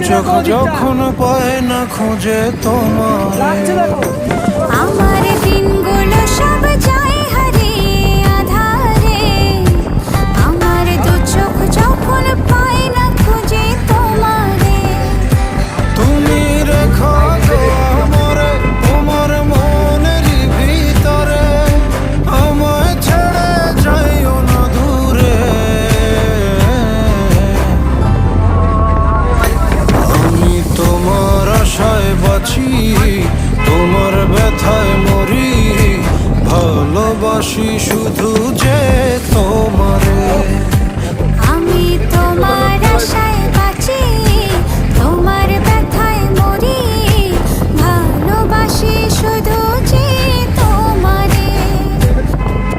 চোখ যখন পায় না খুঁজে তোমার, আমার দিনগুলো সব যায় হারিয়ে আধারে, আমার দু চোখ যখন পায় না খুঁজে তোমারে। তুমি রেখো তো আমারে তোমার মনের ভিতরে, আমায় ছেড়ে যাইও না দূরে। আমি তোমার আশায় বাঁচি, তোমার ব্যথায় মরি, ভালোবাসি শুধু যে তোমার।